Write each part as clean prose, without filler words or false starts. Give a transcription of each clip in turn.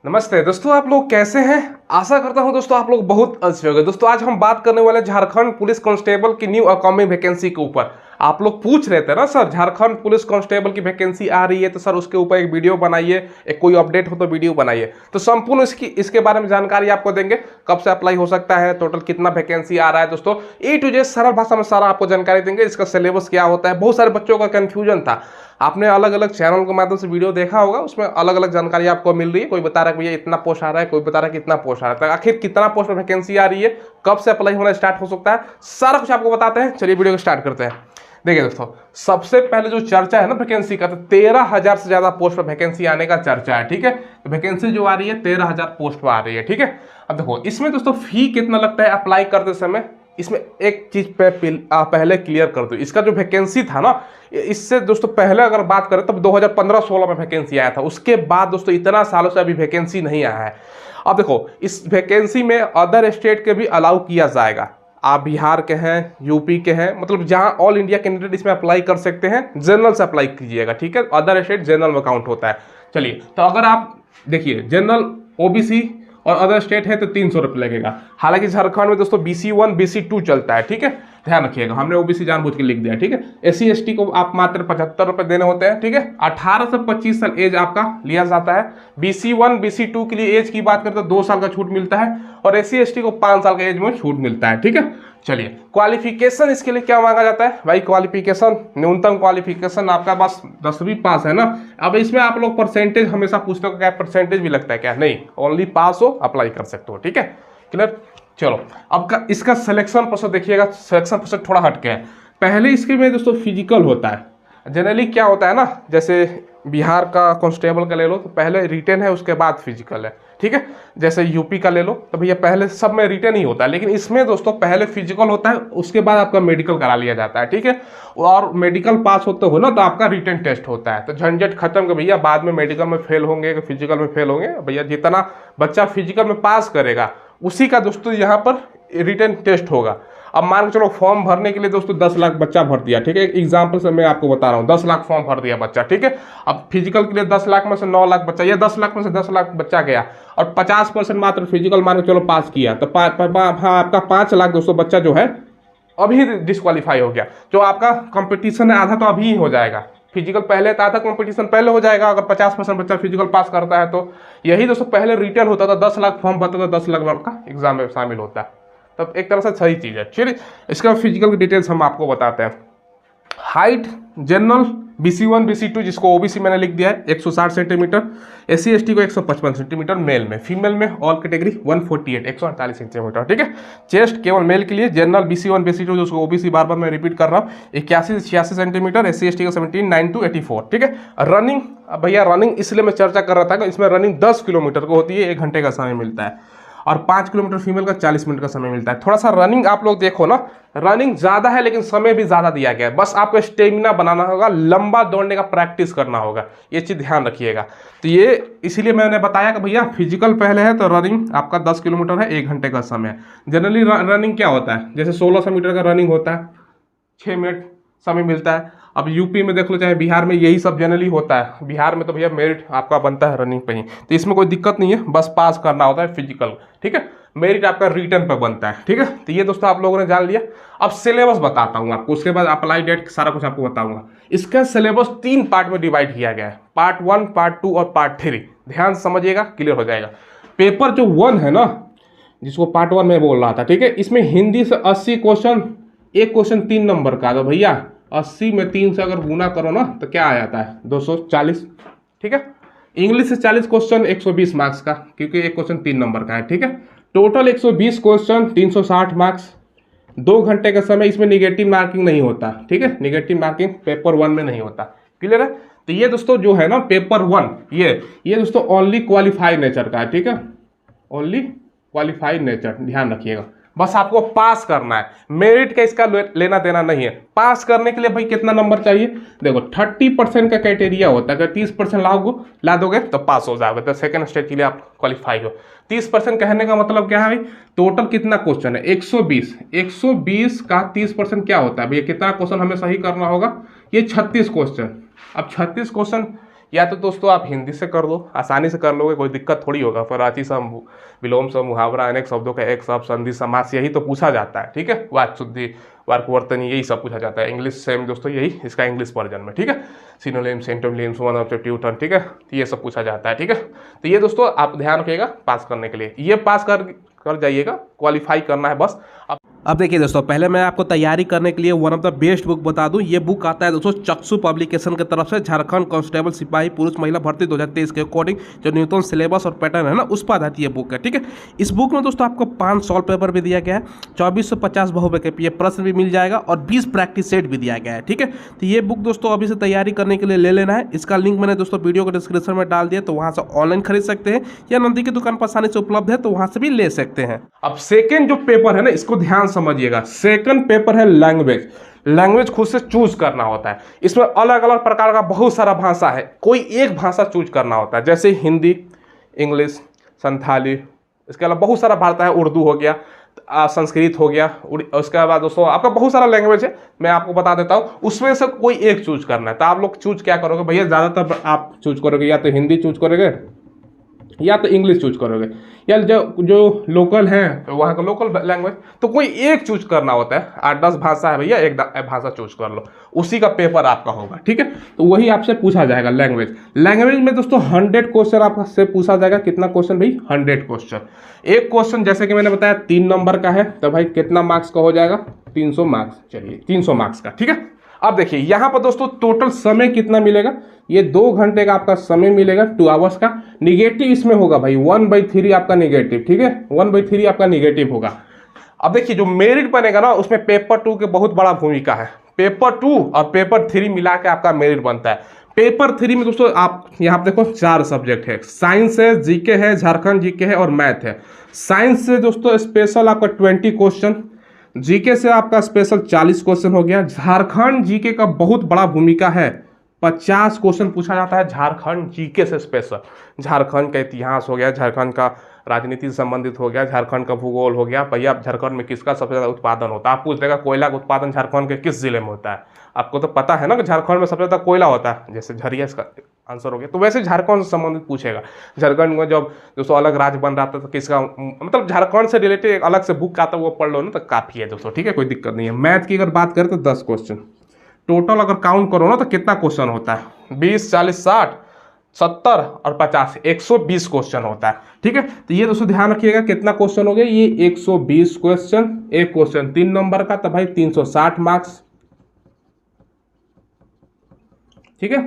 नमस्ते दोस्तों, आप लोग कैसे हैं। आशा करता हूं दोस्तों आप लोग बहुत अच्छे होंगे। दोस्तों आज हम बात करने वाले झारखंड पुलिस कांस्टेबल की न्यू अपकमिंग वैकेंसी के ऊपर। आप लोग पूछ रहे थे ना सर झारखंड पुलिस कांस्टेबल की वैकेंसी आ रही है तो सर उसके ऊपर एक वीडियो बनाइए, एक कोई अपडेट हो तो वीडियो बनाइए। तो संपूर्ण इसके बारे में जानकारी आपको देंगे, कब से अप्लाई हो सकता है, टोटल कितना वैकेंसी आ रहा है। दोस्तों ए टू जेड सरल भाषा में सारा आपको जानकारी देंगे। इसका सिलेबस क्या होता है, बहुत सारे बच्चों का कंफ्यूजन था। आपने अलग अलग चैनल के माध्यम से वीडियो देखा होगा, उसमें अलग अलग जानकारी आपको मिल रही है। कोई बता रहा है भैया इतना पोस्ट आ रहा है, कोई बता रहा है कितना पोस्ट आ रहा है, तो आखिर कितना पोस्ट में वैकेंसी आ रही है, कब से अप्लाई होना स्टार्ट हो सकता है, सारा कुछ आपको बताते हैं। चलिए वीडियो को स्टार्ट करते हैं। देखिए दोस्तों, सबसे पहले जो चर्चा है ना वैकेंसी का, तो 13,000 से ज्यादा पोस्ट पर वैकेंसी आने का चर्चा है। ठीक है, तो वैकेंसी जो आ रही है 13,000 पोस्ट पर आ रही है। ठीक है, अब देखो इसमें दोस्तों फी कितना लगता है अप्लाई करते समय, इसमें एक चीज पे पहले क्लियर कर दो। इसका जो वैकेंसी था ना, इससे दोस्तों पहले अगर बात करें तब 2015-16 में वैकेंसी आया था। उसके बाद दोस्तों इतना सालों से अभी वैकेंसी नहीं आया है। अब देखो इस वैकेंसी में अदर स्टेट के भी अलाउ किया जाएगा। आप बिहार के हैं, यूपी के हैं, मतलब जहां ऑल इंडिया कैंडिडेट इसमें अप्लाई कर सकते हैं। जनरल से अप्लाई कीजिएगा, ठीक है, अदर स्टेट जनरल में काउंट होता है। चलिए, तो अगर आप देखिए जनरल, ओबीसी और अदर स्टेट है तो 300 रुपये लगेगा। हालांकि झारखंड में दोस्तों BC1 BC2 चलता है। ठीक है, ध्यान रखिएगा, हमने ओबीसी जानबूझ के लिख दिया। ठीक है, SC ST को आप मात्र 75 रुपये देने होते हैं। ठीक है, 18 से 25 साल एज आपका लिया जाता है। BC1 BC2 के लिए एज की बात करें तो 2 साल का छूट मिलता है और SC ST को 5 साल का एज में छूट मिलता है। ठीक है, चलिए क्वालिफिकेशन इसके लिए क्या मांगा जाता है भाई। क्वालिफिकेशन, न्यूनतम क्वालिफिकेशन आपका बस 10वीं पास है ना। अब इसमें आप लोग परसेंटेज हमेशा पूछते हो, क्या परसेंटेज भी लगता है क्या, नहीं, ओनली पास हो अप्लाई कर सकते हो। ठीक है, क्लियर। चलो अब का इसका सिलेक्शन प्रोसेस देखिएगा। सिलेक्शन प्रोसेस थोड़ा हटके है। पहले इसके में दोस्तों फिजिकल होता है। जनरली क्या होता है ना, जैसे बिहार का कांस्टेबल का ले लो तो पहले रिटेन है, उसके बाद फिजिकल है। ठीक है, जैसे यूपी का ले लो तो भैया पहले सब में रिटेन ही होता है, लेकिन इसमें दोस्तों पहले फिजिकल होता है, उसके बाद आपका मेडिकल करा लिया जाता है। ठीक है, और मेडिकल पास होते हो ना तो आपका रिटेन टेस्ट होता है। तो झंझट खत्म कि भैया बाद में मेडिकल में फेल होंगे कि फिजिकल में फेल होंगे। भैया जितना बच्चा फिजिकल में पास करेगा उसी का दोस्तों यहाँ पर रिटन टेस्ट होगा। अब मान के चलो फॉर्म भरने के लिए दोस्तों 10 लाख बच्चा भर दिया। ठीक है, एक एग्जाम्पल से मैं आपको बता रहा हूँ, 10 लाख फॉर्म भर दिया बच्चा। ठीक है, अब फिजिकल के लिए 10 लाख में से 9 लाख बच्चा, या 10 लाख में से 10 लाख बच्चा गया और 50% मात्र फिजिकल मान के चलो पास किया, तो आपका 5 लाख दोस्तों बच्चा जो है अभी डिस्क्वालीफाई हो गया। जो आपका कंपटीशन है आधा तो अभी ही हो जाएगा। फिजिकल पहले था, आधा कंपटीशन पहले हो जाएगा अगर 50% बच्चा फिजिकल पास करता है तो। यही दोस्तों पहले रिटर्न होता था, 10 लाख फॉर्म भरता था, 10 लाख लड़का एग्जाम में शामिल होता है। तब एक तरह से सही चीज़ है। चलिए इसका फिजिकल की डिटेल्स हम आपको बताते हैं। हाइट जनरल BC1 BC2 जिसको OBC मैंने लिख दिया है 160 सेंटीमीटर, SC ST को 155 सेंटीमीटर मेल में, फीमेल में ऑल कैटेगरी 148 148 सेंटीमीटर। ठीक है, चेस्ट केवल मेल के लिए जनरल BC1 BC2 जो उसको OBC बार बार मैं रिपीट कर रहा हूँ 81 से 86 सेंटीमीटर, SC ST का 17 9 to 84। ठीक है, रनिंग, भैया रनिंग इसलिए मैं चर्चा कर रहा था कि इसमें रनिंग 10 किलोमीटर को होती है, 1 घंटे का समय मिलता है और 5 किलोमीटर फीमेल का 40 मिनट का समय मिलता है। थोड़ा सा रनिंग आप लोग देखो ना, रनिंग ज़्यादा है लेकिन समय भी ज़्यादा दिया गया है। बस आपको स्टेमिना बनाना होगा, लंबा दौड़ने का प्रैक्टिस करना होगा, ये चीज़ ध्यान रखिएगा। तो ये इसीलिए मैंने बताया कि भैया फिजिकल पहले है तो रनिंग आपका 10 किलोमीटर है, 1 घंटे का समय है। जनरली रनिंग क्या होता है, जैसे 1600 मीटर का रनिंग होता है, 6 मिनट समय मिलता है। अब यूपी में देख लो चाहे बिहार में, यही सब जनरली होता है। बिहार में तो भैया मेरिट आपका बनता है रनिंग पे ही, तो इसमें कोई दिक्कत नहीं है, बस पास करना होता है फिजिकल। ठीक है, मेरिट आपका रिटर्न पर बनता है। ठीक है, तो ये दोस्तों आप लोगों ने जान लिया। अब सिलेबस बताता हूँ आपको, उसके बाद अप्लाई डेट सारा कुछ आपको बताऊंगा। इसका सिलेबस 3 पार्ट में डिवाइड किया गया है, पार्ट 1, पार्ट 2 और पार्ट 3। ध्यान समझिएगा, क्लियर हो जाएगा। पेपर जो 1 है ना, जिसको पार्ट 1 में बोल रहा था, ठीक है, इसमें हिंदी से 80 क्वेश्चन, एक क्वेश्चन 3 नंबर का। तो भैया 80 में 3 से अगर गुना करो ना तो क्या आ जाता है 240। ठीक है, इंग्लिश से 40 क्वेश्चन 120 मार्क्स का, क्योंकि एक क्वेश्चन 3 नंबर का है। ठीक है, टोटल 120 क्वेश्चन 360 मार्क्स, 2 घंटे का समय। इसमें निगेटिव मार्किंग नहीं होता। ठीक है, निगेटिव मार्किंग पेपर 1 में नहीं होता। क्लियर है, तो ये दोस्तों जो है ना पेपर 1, ये दोस्तों ओनली क्वालिफाइड नेचर का है। ठीक है, ओनली क्वालिफाइड नेचर, ध्यान रखिएगा। बस आपको पास करना है, मेरिट का इसका लेना देना नहीं है। पास करने के लिए भाई कितना नंबर चाहिए, देखो 30% का क्राइटेरिया होता है। अगर 30% ला दोगे तो पास हो जाओगे, तो सेकंड स्टेज के लिए आप क्वालिफाई हो। 30% कहने का मतलब क्या है भाई, टोटल कितना क्वेश्चन है 120, 120 का 30% क्या होता है भैया, कितना क्वेश्चन हमें सही करना होगा, ये 36 क्वेश्चन। अब 36 क्वेश्चन या तो दोस्तों आप हिंदी से कर लो, आसानी से कर लोगे, कोई दिक्कत थोड़ी होगा। फराची सम, विलोम सम, मुहावरा, अनेक शब्दों का एक शब्द, संधि, समास, यही तो पूछा जाता है। ठीक है, वाक्य शुद्धि, वाक्यवर्तनी, यही सब पूछा जाता है। इंग्लिश सेम दोस्तों, यही इसका इंग्लिश वर्जन में। ठीक है, सिनोनिम्स, एंटोनिम्स, वन ऑब्जेक्टिव, ठीक है, तो ये सब पूछा जाता है। ठीक है, तो ये दोस्तों आप ध्यान रखिएगा पास करने के लिए, ये पास कर जाइएगा, क्वालिफाई करना है बस। अब देखिए दोस्तों, पहले मैं आपको तैयारी करने के लिए one of the best book बता दूं। ये बुक आता है दोस्तों चक्षु पब्लिकेशन की तरफ से, झारखंड कांस्टेबल सिपाही पुरुष महिला भर्ती 2023 के अकॉर्डिंग जो न्यूनतम सिलेबस और पैटर्न है ना, उस पर आधारित ये बुक है। ठीक है, इस बुक में दोस्तों आपको 5 सॉल्व पेपर भी दिया गया है, 2450 बहुविकल्पीय प्रश्न भी मिल जाएगा और 20 प्रैक्टिस सेट भी दिया गया है। ठीक है, तो ये बुक दोस्तों अभी से तैयारी करने के लिए ले लेना है। इसका लिंक मैंने दोस्तों वीडियो के डिस्क्रिप्शन में डाल दिया, तो वहाँ से ऑनलाइन खरीद सकते हैं या नजदीक की दुकान पर आसानी से उपलब्ध है, तो वहाँ से भी ले सकते हैं। अब सेकेंड जो पेपर है ना, इसको ध्यान समझिएगा। सेकंड पेपर है लैंग्वेज। लैंग्वेज खुद से चूज करना होता है। इसमें अलग अलग प्रकार का बहुत सारा भाषा है, कोई एक भाषा चूज करना होता है, जैसे हिंदी, इंग्लिश, संथाली, इसके अलावा बहुत सारा भाषा है, उर्दू हो गया, संस्कृत हो गया, उसके बाद दोस्तों आपका बहुत सारा लैंग्वेज है, मैं आपको बता देता हूँ। उसमें से कोई एक चूज करना है। तो आप लोग चूज क्या करोगे भैया, ज़्यादातर आप चूज करोगे या तो हिंदी चूज करोगे या तो इंग्लिश चूज करोगे, या जो लोकल हैं तो वहाँ का लोकल लैंग्वेज, तो कोई एक चूज करना होता है। 8-10 भाषा है भैया, एक भाषा चूज कर लो, उसी का पेपर आपका होगा। ठीक है, तो वही आपसे पूछा जाएगा लैंग्वेज। लैंग्वेज में दोस्तों 100 क्वेश्चन आपसे पूछा जाएगा। कितना क्वेश्चन भाई, 100 क्वेश्चन। एक क्वेश्चन जैसे कि मैंने बताया 3 नंबर का है, तो भाई कितना मार्क्स का हो जाएगा, 300 मार्क्स। चलिए 300 मार्क्स का। ठीक है, अब देखिए यहाँ पर दोस्तों टोटल समय कितना मिलेगा, ये 2 घंटे का आपका समय मिलेगा, 2 आवर्स का। निगेटिव इसमें होगा भाई 1/3 आपका निगेटिव। ठीक है, 1/3 आपका निगेटिव होगा। अब देखिए जो मेरिट बनेगा ना, उसमें पेपर 2 के बहुत बड़ा भूमिका है। पेपर 2 और पेपर 3 मिला के आपका मेरिट बनता है। पेपर 3 में दोस्तों आप यहाँ देखो 4 सब्जेक्ट है, साइंस है, जीके है, झारखंड जीके है और मैथ है। साइंस से दोस्तों स्पेशल आपका 20 क्वेश्चन, जीके से आपका स्पेशल 40 क्वेश्चन हो गया। झारखंड जीके का बहुत बड़ा भूमिका है, 50 क्वेश्चन पूछा जाता है झारखंड जीके से स्पेशल। झारखंड का इतिहास हो गया, झारखंड का राजनीति से संबंधित हो गया, झारखंड का भूगोल हो गया। भैया झारखंड में किसका सबसे ज़्यादा उत्पादन होता है, आप पूछ देगा कोयला का उत्पादन झारखंड के किस जिले में होता है। आपको तो पता है ना कि झारखंड में सबसे ज़्यादा कोयला होता है, जैसे झरिया इसका आंसर हो गया। तो वैसे झारखंड से संबंधित पूछेगा। झारखंड में जब दोस्तों अलग राज्य बन रहा था तो किसका, मतलब झारखंड से रिलेटेड एक अलग से बुक आता है, वो पढ़ लो ना, तो काफ़ी है दोस्तों। ठीक है, कोई दिक्कत नहीं है। मैथ की अगर बात करें तो 10 क्वेश्चन टोटल अगर काउंट करो ना, तो कितना क्वेश्चन होता है, 20, 40, 60, 70 और 50, 120 क्वेश्चन होता है। ठीक है, तो ये दोस्तों ध्यान रखिएगा कितना क्वेश्चन हो गया, ये 120 क्वेश्चन। एक क्वेश्चन 3 नंबर का, तो भाई 360 मार्क्स। ठीक है,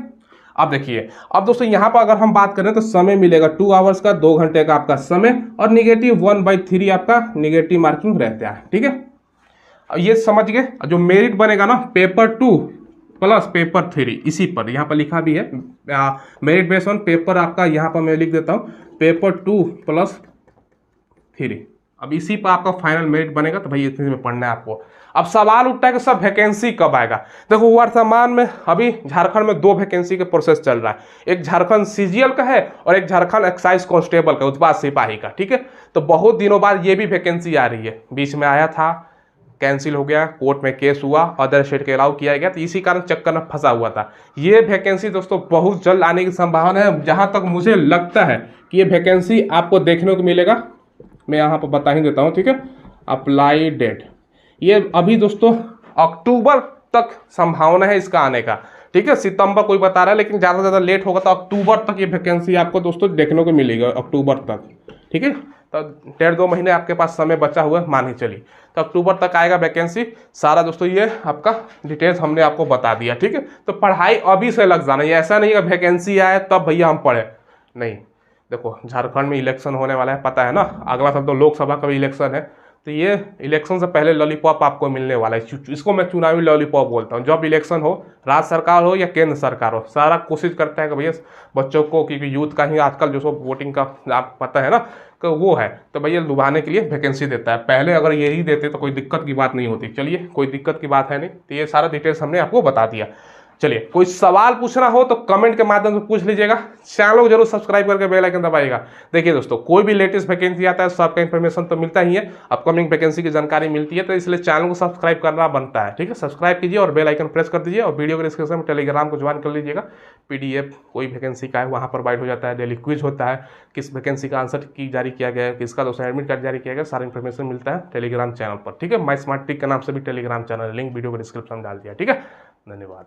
अब देखिए, अब दोस्तों यहाँ पर अगर हम बात करें तो समय मिलेगा 2 आवर्स का, 2 घंटे का आपका समय, और निगेटिव 1/3 आपका निगेटिव मार्किंग रहता है। ठीक है, अब ये समझ गए। जो मेरिट बनेगा ना, पेपर 2 प्लस पेपर 3, इसी पर यहाँ पर लिखा भी है मेरिट बेस ऑन पेपर आपका, यहाँ पर मैं लिख देता हूँ पेपर 2 प्लस 3। अब इसी पर आपका फाइनल मेरिट बनेगा। तो भाई इतने में पढ़ना है आपको। अब सवाल उठता है कि सब वैकेंसी कब आएगा। देखो वर्तमान में अभी झारखंड में 2 वैकेंसी के प्रोसेस चल रहा है, एक झारखंड सीजीएल का है और एक झारखंड एक्साइज कांस्टेबल का, उत्पाद सिपाही का। ठीक है, तो बहुत दिनों बाद ये भी वैकेंसी आ रही है। बीच में आया था, कैंसिल हो गया, कोर्ट में केस हुआ, अदर स्टेट के अलाउ किया गया, तो इसी कारण चक्कर में फंसा हुआ था। ये वैकेंसी दोस्तों बहुत जल्द आने की संभावना है। जहां तक मुझे लगता है कि ये वैकेंसी आपको देखने को मिलेगा, मैं यहाँ पर बता ही देता हूँ। ठीक है, अप्लाई डेट, ये अभी दोस्तों अक्टूबर तक संभावना है इसका आने का। ठीक है, सितंबर कोई बता रहा है, लेकिन ज़्यादा से ज़्यादा लेट होगा तो अक्टूबर तक ये वैकेंसी आपको दोस्तों देखने को मिलेगा, अक्टूबर तक। ठीक है, तो 1.5-2 महीने आपके पास समय बचा हुआ है, मान ही चलिए, तो अक्टूबर तक आएगा वैकेंसी सारा। दोस्तों ये आपका डिटेल्स हमने आपको बता दिया। ठीक है, तो पढ़ाई अभी से लग जाना, ये ऐसा नहीं है वैकेंसी आए तब भैया हम पढ़े, नहीं। देखो झारखंड में इलेक्शन होने वाला है, पता है ना, अगला साल तो लोकसभा का भी इलेक्शन है, तो ये इलेक्शन से पहले लॉलीपॉप आपको मिलने वाला है। इसको मैं चुनावी लॉलीपॉप बोलता हूँ। जब इलेक्शन हो, राज्य सरकार हो या केंद्र सरकार हो, सारा कोशिश करता है कि भैया बच्चों को, क्योंकि यूथ का ही आजकल जो सो वोटिंग का आप पता है ना, तो वो है, तो भैया लुभाने के लिए वैकेंसी देता है। पहले अगर ये ही देते तो कोई दिक्कत की बात नहीं होती। चलिए, कोई दिक्कत की बात है नहीं। तो ये सारा डिटेल्स हमने आपको बता दिया। चलिए, कोई सवाल पूछना हो तो कमेंट के माध्यम से पूछ लीजिएगा। चैनल को जरूर सब्सक्राइब करके बेल आइकन दबाइएगा। देखिए दोस्तों, कोई भी लेटेस्ट वैकेंसी आता है सबका इन्फॉर्मेशन तो मिलता ही है, अपकमिंग वैकेंसी की जानकारी मिलती है, तो इसलिए चैनल को सब्सक्राइब करना बनता है। ठीक है, सब्सक्राइब कीजिए और बेल आइकन प्रेस कर दीजिए, और वीडियो के डिस्क्रिप्शन में टेलीग्राम को ज्वाइन कर लीजिएगा। PDF कोई वैकेंसी का है वहाँ प्रोवाइड हो जाता है, डेली क्विज होता है, किस वैकेंसी का आंसर की जारी किया गया है, किसका दोस्तों एडमिट कार्ड जारी किया गया, सारा इन्फॉर्मेशन मिलता है टेलीग्राम चैनल पर। ठीक है, माई स्मार्ट टिक के नाम से भी टेलीग्राम चैनल, लिंक वीडियो को डिस्क्रिप्शन में डाल दिया। ठीक है, धन्यवाद।